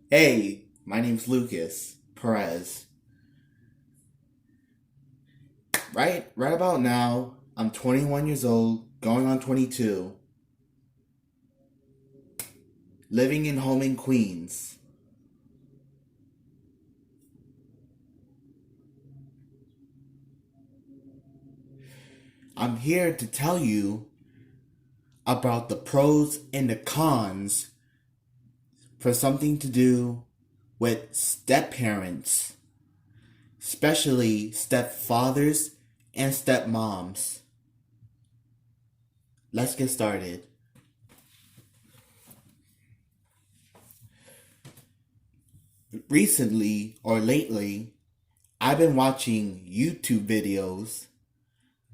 Hey, my name's Lucas Perez. Right about now, I'm 21 years old, going on 22, living in home in Queens. I'm here to tell you about the pros and the cons for something to do with step parents, especially stepfathers and stepmoms. Let's get started. Recently or lately, I've been watching YouTube videos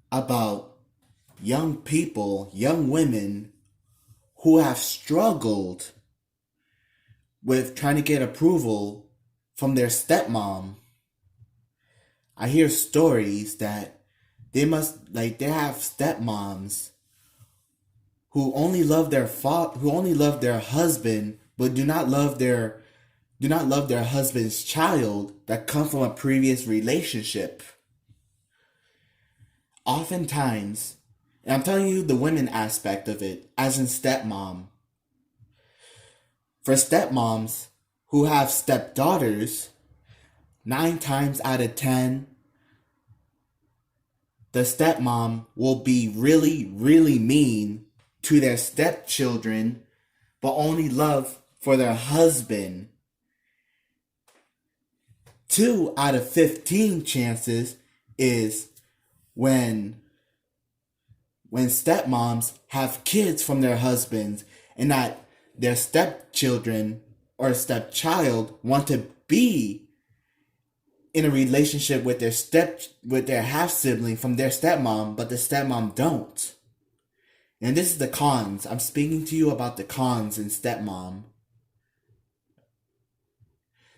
about young people, young women who have struggled with trying to get approval from their stepmom. I hear stories that they have stepmoms who only love their husband but do not love their husband's child that come from a previous relationship. Oftentimes, and I'm telling you the women aspect of it, as in stepmom. For stepmoms who have stepdaughters, 9 times out of 10, the stepmom will be really, really mean to their stepchildren, but only love for their husband. 2 out of 15 chances is when when stepmoms have kids from their husbands and that their stepchildren or stepchild want to be in a relationship with their half sibling from their stepmom, but the stepmom don't. And this is the cons. I'm speaking to you about the cons in stepmom.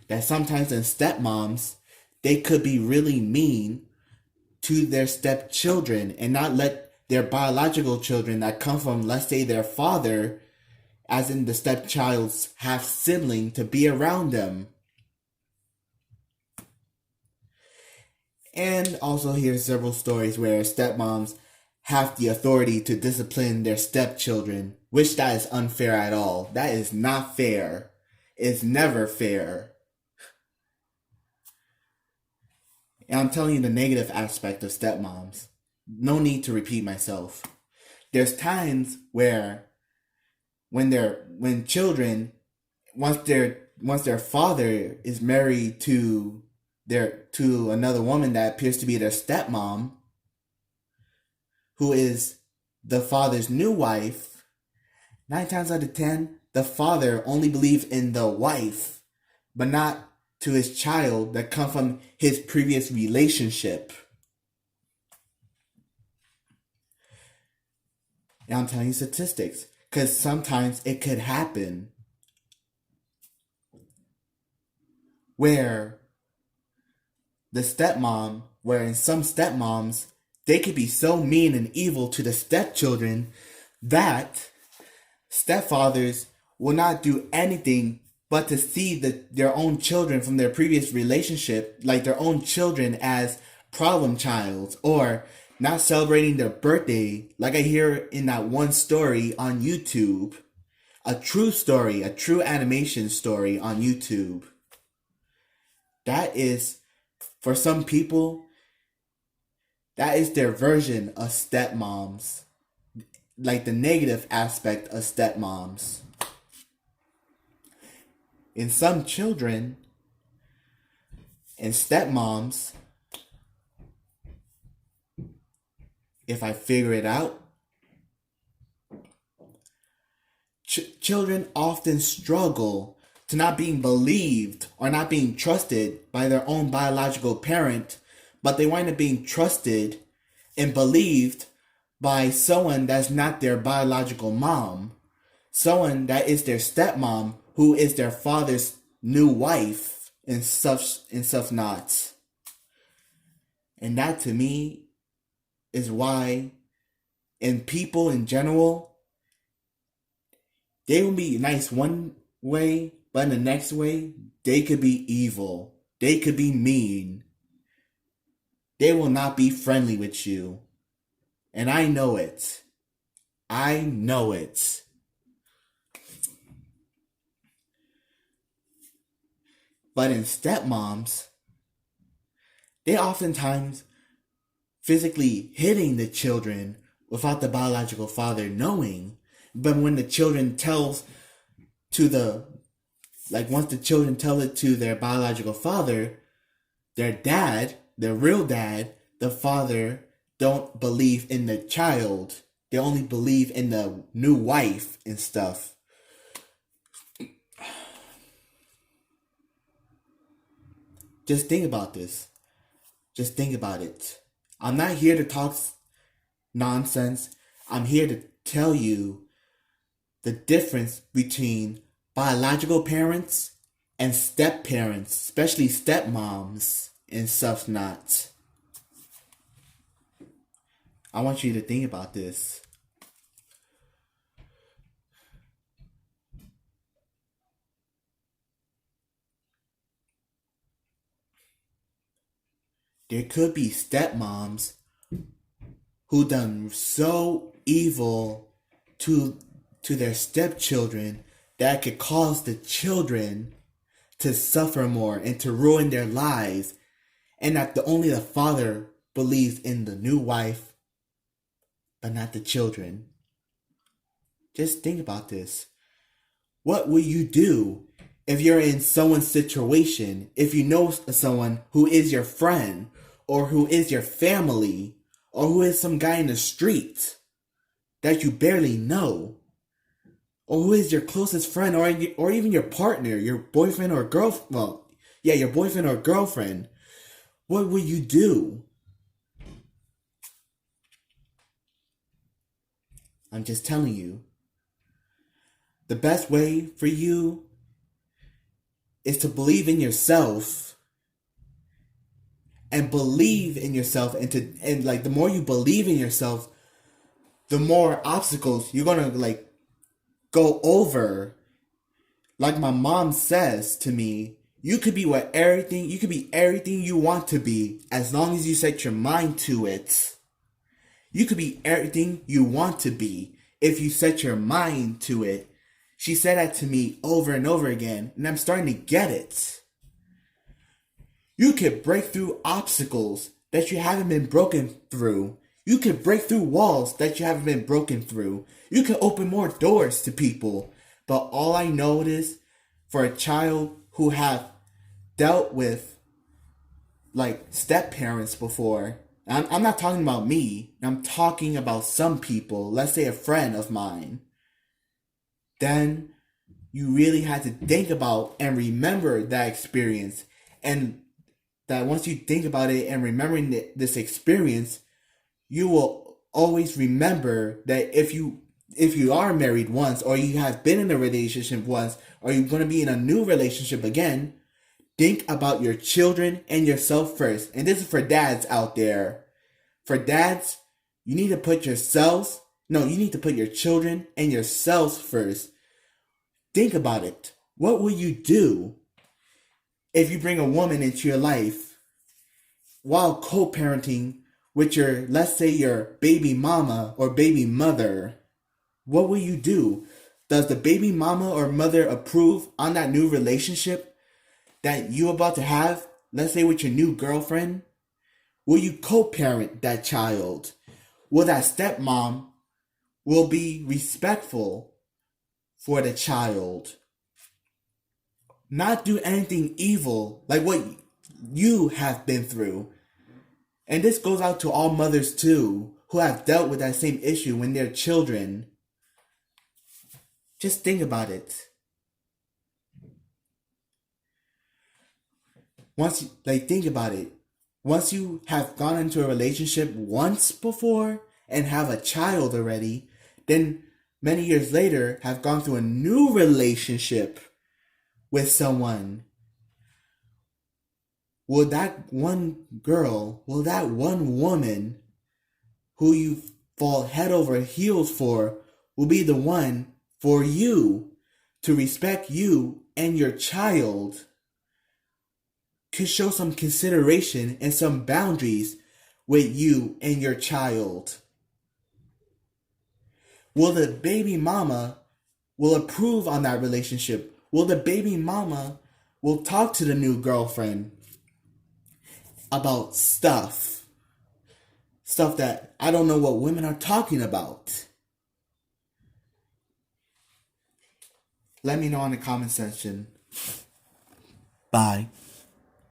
That sometimes in stepmoms, they could be really mean to their stepchildren and not let their biological children that come from, let's say, their father, as in the stepchild's half sibling, to be around them. And also hear several stories where stepmoms have the authority to discipline their stepchildren, which that is unfair at all. That is not fair. It's never fair. And I'm telling you the negative aspect of stepmoms. No need to repeat myself. There's times where when children once their father is married to another woman that appears to be their stepmom, who is the father's new wife, 9 times out of 10, the father only believes in the wife, but not to his child that come from his previous relationship. And I'm telling you statistics, because sometimes it could happen where where in some stepmoms, they could be so mean and evil to the stepchildren that stepfathers will not do anything but to see their own children from their previous relationship, like their own children, as problem childs, or not celebrating their birthday, like I hear in that one story on YouTube. A true story, a true animation story on YouTube. That is, for some people, that is their version of stepmoms. Like the negative aspect of stepmoms. In some children and stepmoms, if I figure it out, children often struggle to not being believed or not being trusted by their own biological parent, but they wind up being trusted and believed by someone that's not their biological mom, someone that is their stepmom, who is their father's new wife, and such not. And that to me is why, in people in general, they will be nice one way, but in the next way, they could be evil. They could be mean. They will not be friendly with you. And I know it. I know it. But in stepmoms, they oftentimes physically hitting the children without the biological father knowing. But when the children tells to the, like once the children tell it to their biological father, their dad, their real dad, the father don't believe in the child. They only believe in the new wife and stuff. Just think about this. Just think about it. I'm not here to talk nonsense. I'm here to tell you the difference between biological parents and step parents, especially stepmoms and stuff not. I want you to think about this. There could be stepmoms who done so evil to their stepchildren that could cause the children to suffer more and to ruin their lives, and that only the father believes in the new wife, but not the children. Just think about this. What will you do if you're in someone's situation, if you know someone who is your friend, or who is your family, or who is some guy in the street that you barely know, or who is your closest friend, or even your partner, your boyfriend or girlfriend? Well, yeah, your boyfriend or girlfriend. What will you do? I'm just telling you. The best way for you is to believe in yourself, and believe in yourself, and like the more you believe in yourself, the more obstacles you're gonna like go over. Like my mom says to me, you could be everything you want to be as long as you set your mind to it. You could be everything you want to be if you set your mind to it. She said that to me over and over again, and I'm starting to get it. You could break through obstacles that you haven't been broken through. You could break through walls that you haven't been broken through. You could open more doors to people. But all I know is, for a child who have dealt with like step parents before, I'm not talking about me, I'm talking about some people, let's say a friend of mine, then you really had to think about and remember that experience. And that once you think about it and remembering this experience, you will always remember that if you are married once, or you have been in a relationship once, or you're going to be in a new relationship again, think about your children and yourself first. And this is for dads out there. For dads, you need to put your children and yourselves first. Think about it. What will you do if you bring a woman into your life while co-parenting with let's say your baby mama or baby mother? What will you do? Does the baby mama or mother approve on that new relationship that you about to have, let's say with your new girlfriend? Will you co-parent that child? Will that stepmom will be respectful for the child? Not do anything evil like what you have been through. And this goes out to all mothers too, who have dealt with that same issue when they're children. Just think about it. Think about it. Once you have gone into a relationship once before and have a child already, then many years later have gone through a new relationship with someone. Will that one woman who you fall head over heels for will be the one for you, to respect you and your child could show some consideration and some boundaries with you and your child? Will the baby mama will approve on that relationship? Will the baby mama will talk to the new girlfriend about stuff that I don't know what women are talking about? Let me know in the comment section. Bye.